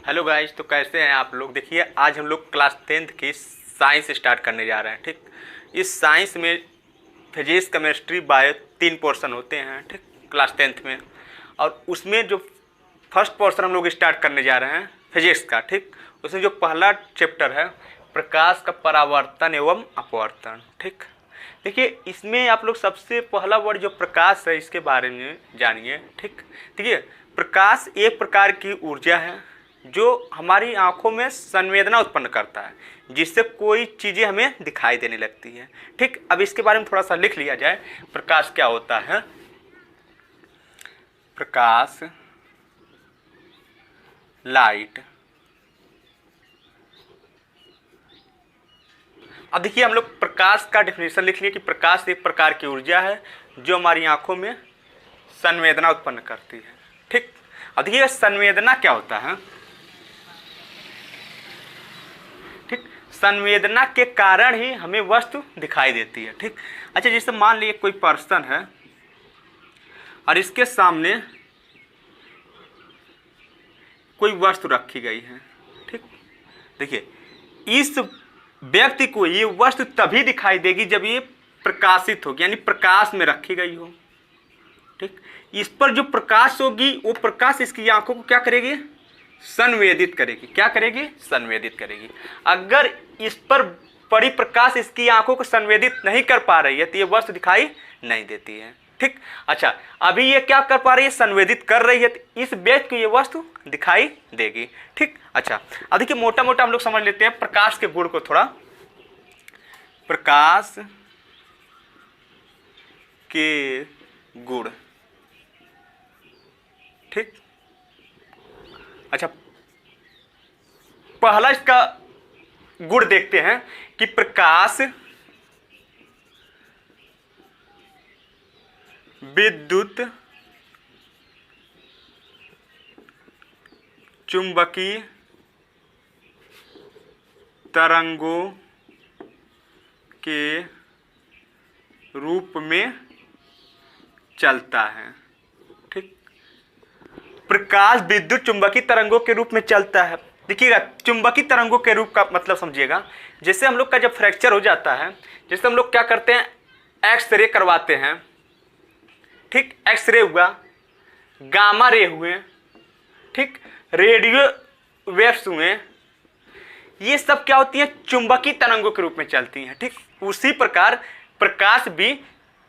Hello guys, तो कैसे हैं आप लोग। देखिए, आज हम लोग क्लास 10th की साइंस स्टार्ट करने जा रहे हैं। ठीक, इस साइंस में फिजिक्स, केमिस्ट्री, बायो 3 पोर्शन होते हैं। ठीक, क्लास 10th में। और उसमें जो फर्स्ट पोर्शन हम लोग स्टार्ट करने जा रहे हैं फिजिक्स का। ठीक, उसमें जो पहला चैप्टर है प्रकाश का परावर्तन एवं अपवर्तन। ठीक, देखिए इसमें आप लोग सबसे पहला वर्ड जो प्रकाश है इसके बारे में जानिए। ठीक, देखिए प्रकाश एक प्रकार की ऊर्जा है जो हमारी आंखों में संवेदना उत्पन्न करता है, जिससे कोई चीज़ें हमें दिखाई देने लगती है। ठीक, अब इसके बारे में थोड़ा सा लिख लिया जाए। प्रकाश क्या होता है। प्रकाश, लाइट। अब देखिए हम लोग प्रकाश का डेफिनेशन लिख लिए कि प्रकाश एक प्रकार की ऊर्जा है जो हमारी आंखों में संवेदना उत्पन्न करती है। ठीक, अब देखिए संवेदना क्या होता है। ठीक, संवेदना के कारण ही हमें वस्तु दिखाई देती है। ठीक, अच्छा जैसे मान लीजिए कोई पर्सन है और इसके सामने कोई वस्तु रखी गई है। ठीक, देखिए इस व्यक्ति को ये वस्तु तभी दिखाई देगी जब ये प्रकाशित होगी, यानी प्रकाश में रखी गई हो। ठीक, इस पर जो प्रकाश होगी वो प्रकाश इसकी आंखों को क्या करेगी, संवेदित करेगी। क्या करेगी, संवेदित करेगी। अगर इस पर पड़ी प्रकाश इसकी आंखों को संवेदित नहीं कर पा रही है तो ये वस्तु दिखाई नहीं देती है। ठीक, अच्छा अभी ये क्या कर पा रही है, संवेदित कर रही है, तो इस व्यक्ति को ये वस्तु दिखाई देगी। ठीक, अच्छा अब देखिए मोटा मोटा हम लोग समझ लेते हैं प्रकाश के गुण को थोड़ा। प्रकाश के गुण। ठीक, अच्छा पहला इसका गुण देखते हैं कि प्रकाश विद्युत चुंबकीय तरंगों के रूप में चलता है। ठीक, प्रकाश विद्युत चुंबकीय तरंगों के रूप में चलता है। देखिएगा चुंबकीय तरंगों के रूप का मतलब समझिएगा, जैसे हम लोग का जब फ्रैक्चर हो जाता है, जैसे हम लोग क्या करते हैं, एक्सरे करवाते हैं। ठीक, एक्सरे हुआ, गामा रे हुए, ठीक, रेडियो वेव्स हुए, ये सब क्या होती हैं, चुंबकीय तरंगों के रूप में चलती हैं। ठीक, उसी प्रकार प्रकाश भी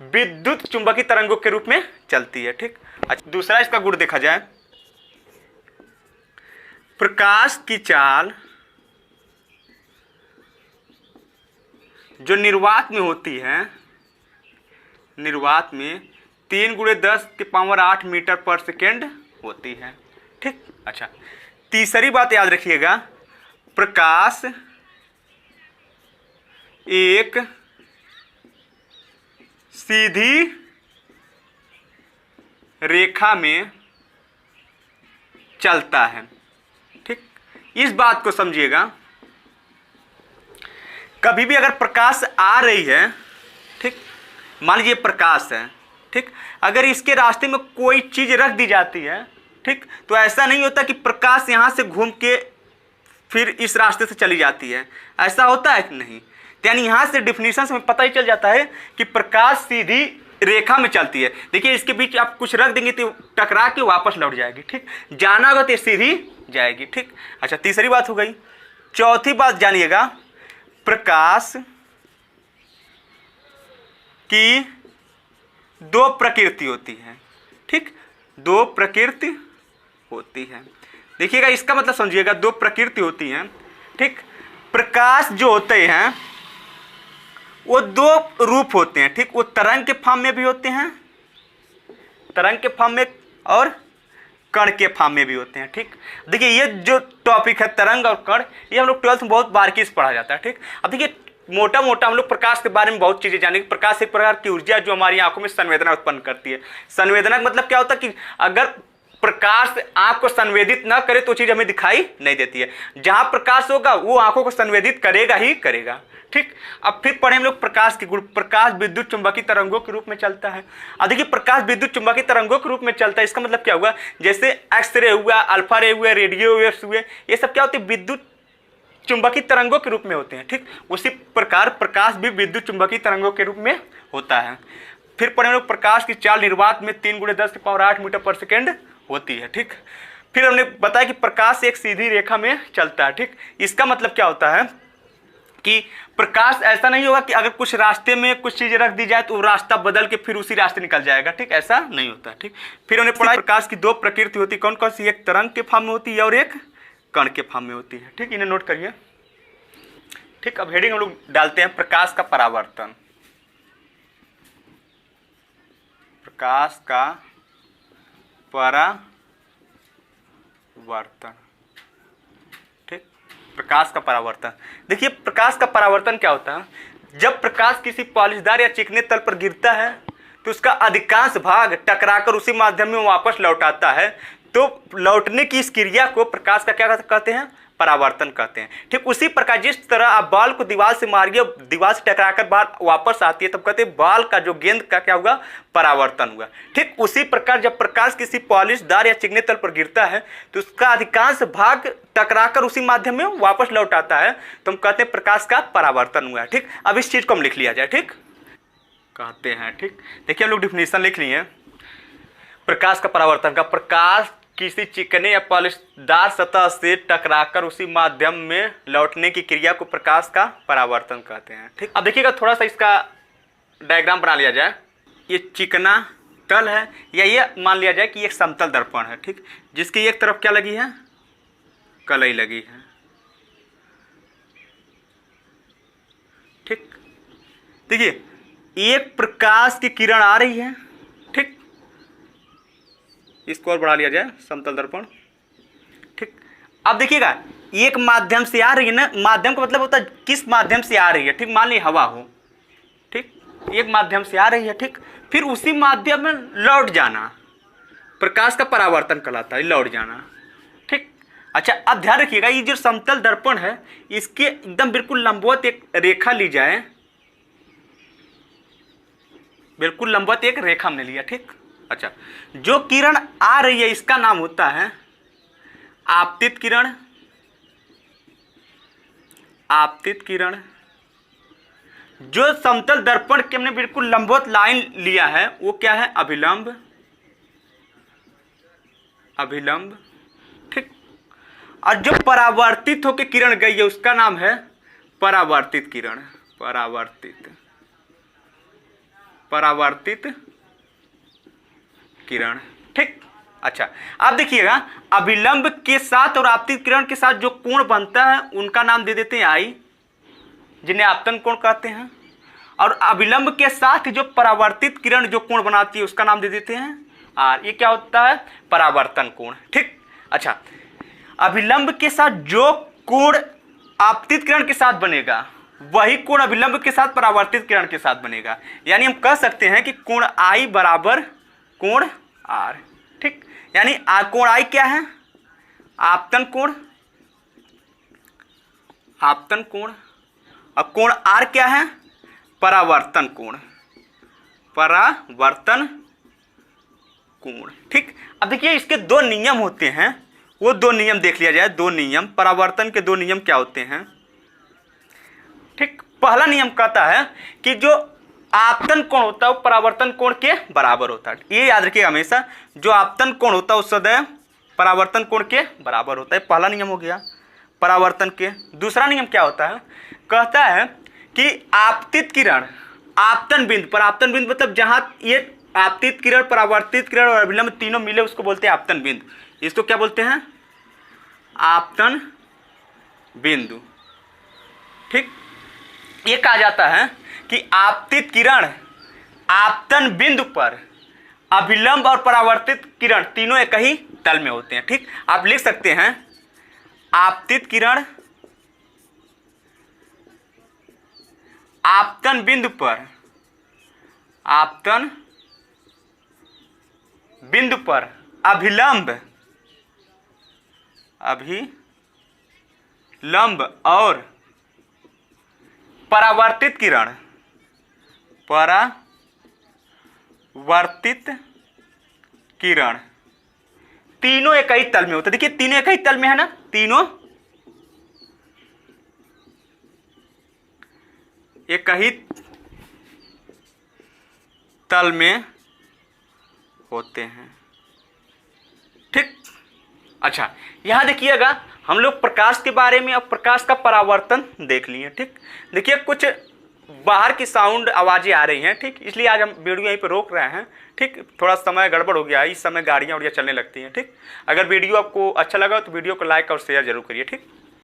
विद्युत चुंबकीय तरंगों के रूप में चलती है। ठीक, अच्छा दूसरा इसका गुण देखा जाए, प्रकाश की चाल जो निर्वात में होती है, निर्वात में 3 × 10⁸ मीटर पर सेकेंड होती है। ठीक, अच्छा तीसरी बात याद रखिएगा, प्रकाश एक सीधी रेखा में चलता है। ठीक, इस बात को समझिएगा, कभी भी अगर प्रकाश आ रही है, ठीक, मान लीजिए प्रकाश है, ठीक, अगर इसके रास्ते में कोई चीज रख दी जाती है, ठीक, तो ऐसा नहीं होता कि प्रकाश यहां से घूम के फिर इस रास्ते से चली जाती है। ऐसा होता है कि नहीं, यानी यहां से डिफिनीशन से हमें पता ही चल जाता है कि प्रकाश सीधी रेखा में चलती है। देखिए इसके बीच आप कुछ रख देंगे तो टकरा के वापस लौट जाएगी। ठीक, जाना होगा तो सीधी जाएगी। ठीक, अच्छा तीसरी बात हो गई। चौथी बात जानिएगा, प्रकाश की 2 प्रकृति होती है। ठीक, 2 प्रकृति होती है। देखिएगा इसका मतलब समझिएगा, 2 प्रकृति होती हैं। ठीक, प्रकाश जो होते हैं वो 2 रूप होते हैं। ठीक, वो तरंग के फॉर्म में भी होते हैं, तरंग के फॉर्म में, और कण के फॉर्म में भी होते हैं। ठीक, देखिए ये जो टॉपिक है तरंग और कण, ये हम लोग 12th में बहुत बारीकी से पढ़ा जाता है। ठीक, अब देखिए मोटा मोटा हम लोग प्रकाश के बारे में बहुत चीजें जानेंगे। प्रकाश एक प्रकार की ऊर्जा जो हमारी आंखों में संवेदना उत्पन्न करती है। संवेदना का मतलब क्या होता है कि अगर प्रकाश आंख को संवेदित न करे तो चीज हमें दिखाई नहीं देती है। जहां प्रकाश होगा वो आंखों को संवेदित करेगा ही करेगा। ठीक, अब फिर पढ़े हम लोग प्रकाश के गुण। प्रकाश विद्युत चुंबकीय तरंगों के रूप में चलता है। अब देखिए प्रकाश विद्युत चुंबकीय तरंगों के रूप में चलता है, इसका मतलब क्या हुआ, जैसे एक्सरे हुआ, अल्फा रे हुए, रेडियो वेव्स हुए, ये सब क्या होते हैं, विद्युत चुंबकीय तरंगों के रूप में होते हैं। ठीक, उसी प्रकार प्रकाश भी विद्युत चुंबकीय तरंगों के रूप में होता है। फिर पढ़े हम लोग प्रकाश की चाल निर्वात में 3 × 10⁸ मीटर पर सेकेंड होती है। ठीक, फिर हमने बताया कि प्रकाश एक सीधी रेखा में चलता है। ठीक, इसका मतलब क्या होता है कि प्रकाश ऐसा नहीं होगा कि अगर कुछ रास्ते में कुछ चीजें रख दी जाए तो रास्ता बदल के फिर उसी रास्ते निकल जाएगा। ठीक, ऐसा नहीं होता। ठीक, फिर हमने पढ़ा प्रकाश की 2 प्रकृति होती है। कौन कौन सी, एक तरंग के फॉर्म में होती है और एक कण के फॉर्म में होती है। ठीक, इन्हें नोट करिए। ठीक, अब हेडिंग हम लोग डालते हैं प्रकाश का परावर्तन। प्रकाश का परावर्तन। ठीक, प्रकाश का परावर्तन। देखिए प्रकाश का परावर्तन क्या होता है, जब प्रकाश किसी पॉलिशदार या चिकने तल पर गिरता है तो उसका अधिकांश भाग टकराकर उसी माध्यम में वापस लौट आता है। तो लौटने की इस क्रिया को प्रकाश का क्या कहते हैं, परावर्तन कहते हैं। ठीक, उसी प्रकार जिस तरह आप बॉल को दीवार से मारिए, दीवार से टकराकर बॉल वापस आती है, तब कहते हैं बॉल का जो गेंद का क्या हुआ, परावर्तन हुआ। ठीक, उसी प्रकार जब प्रकाश किसी पॉलिशदार या चिकने तल पर गिरता है तो उसका अधिकांश भाग टकराकर उसी माध्यम में वापस लौट आता है, तो हम कहते हैं प्रकाश का परावर्तन हुआ है। ठीक, अब इस चीज को हम लिख लिया जाए। ठीक, कहते हैं। ठीक, देखिए हम लोग डिफिनेशन लिख लिए प्रकाश का परावर्तन का। प्रकाश किसी चिकने या पॉलिशदार सतह से टकराकर उसी माध्यम में लौटने की क्रिया को प्रकाश का परावर्तन कहते हैं। ठीक, अब देखिएगा थोड़ा सा इसका डायग्राम बना लिया जाए। ये चिकना तल है, या ये मान लिया जाए कि एक समतल दर्पण है। ठीक, जिसकी एक तरफ क्या लगी है, कलई लगी है। ठीक, देखिए एक प्रकाश की किरण आ रही है। ठीक, इसको और बढ़ा लिया जाए, समतल दर्पण। ठीक, अब देखिएगा एक माध्यम से आ रही है ना, माध्यम का मतलब होता है किस माध्यम से आ रही है। ठीक, मान ली हवा हो। ठीक, एक माध्यम से आ रही है। ठीक, फिर उसी माध्यम में लौट जाना प्रकाश का परावर्तन कहलाता है, लौट जाना। ठीक, अच्छा अब ध्यान रखिएगा, ये जो समतल दर्पण है इसके एकदम बिल्कुल लंबवत एक रेखा ली जाए, बिल्कुल लंबवत एक रेखा हमने लिया। ठीक, अच्छा जो किरण आ रही है इसका नाम होता है आपतित किरण। आपतित किरण। जो समतल दर्पण के हमने बिल्कुल लंबवत लाइन लिया है वो क्या है, अभिलंब। अभिलंब। ठीक, और जो परावर्तित होकर किरण गई है उसका नाम है परावर्तित किरण। परावर्तित किरण। ठीक, अच्छा अब देखिएगा अभिलंब के साथ और आपतित किरण के साथ जो कोण बनता है उनका नाम दे देते हैं आई, जिन्हें आपतन कोण कहते हैं। और अभिलंब के साथ जो परावर्तित किरण जो कोण बनाती है उसका नाम दे देते हैं आर। ये क्या होता है, परावर्तन कोण। ठीक, अच्छा अभिलंब के साथ जो कोण आपतित किरण के साथ बनेगा वही कोण अभिलंब के साथ परावर्तित किरण के साथ बनेगा। यानी हम कह सकते हैं कि कोण आई बराबर कोण आर। ठीक, यानी कोण आई क्या है, आपतन कोण। आपतन कोण। और कोण आर क्या है, परावर्तन कोण। परावर्तन कोण। ठीक, अब देखिए इसके 2 नियम होते हैं, वो 2 नियम देख लिया जाए। 2 नियम, परावर्तन के 2 नियम क्या होते हैं। ठीक, पहला नियम कहता है कि जो आपतन कोण होता है वो परावर्तन कोण के बराबर होता है। ये याद रखिएगा हमेशा, जो आपतन कोण होता है वो सदैव परावर्तन कोण के बराबर होता है। पहला नियम हो गया परावर्तन के। दूसरा नियम क्या होता है, कहता है कि आपतित किरण आपतन बिंदु पर, आपतन बिंदु मतलब जहां ये आपतित किरण, परावर्तित किरण और अभिलंब तीनों मिले उसको बोलते हैं आपतन बिंदु। इसको क्या बोलते हैं, आपतन बिंदु। ठीक, ये कहा जाता है कि आपतित किरण आपतन बिंदु पर, अभिलंब और परावर्तित किरण तीनों एक ही तल में होते हैं। ठीक, आप लिख सकते हैं आपतित किरण आपतन बिंदु पर, आपतन बिंदु पर अभिलंब और परावर्तित किरण, तीनों एक ही तल में होते। देखिए तीनों एक ही तल में है ना, तीनों एक ही तल में होते हैं, ठीक। अच्छा यहां देखिएगा, हम लोग प्रकाश के बारे में और प्रकाश का परावर्तन देख लिए, ठीक। देखिए कुछ बाहर की साउंड आवाज़ें आ रही हैं, ठीक, इसलिए आज हम वीडियो यहीं पर रोक रहे हैं, ठीक। थोड़ा समय गड़बड़ हो गया है, इस समय गाड़ियाँ उड़ियाँ चलने लगती हैं, ठीक। अगर वीडियो आपको अच्छा लगा तो वीडियो को लाइक और शेयर जरूर करिए, ठीक।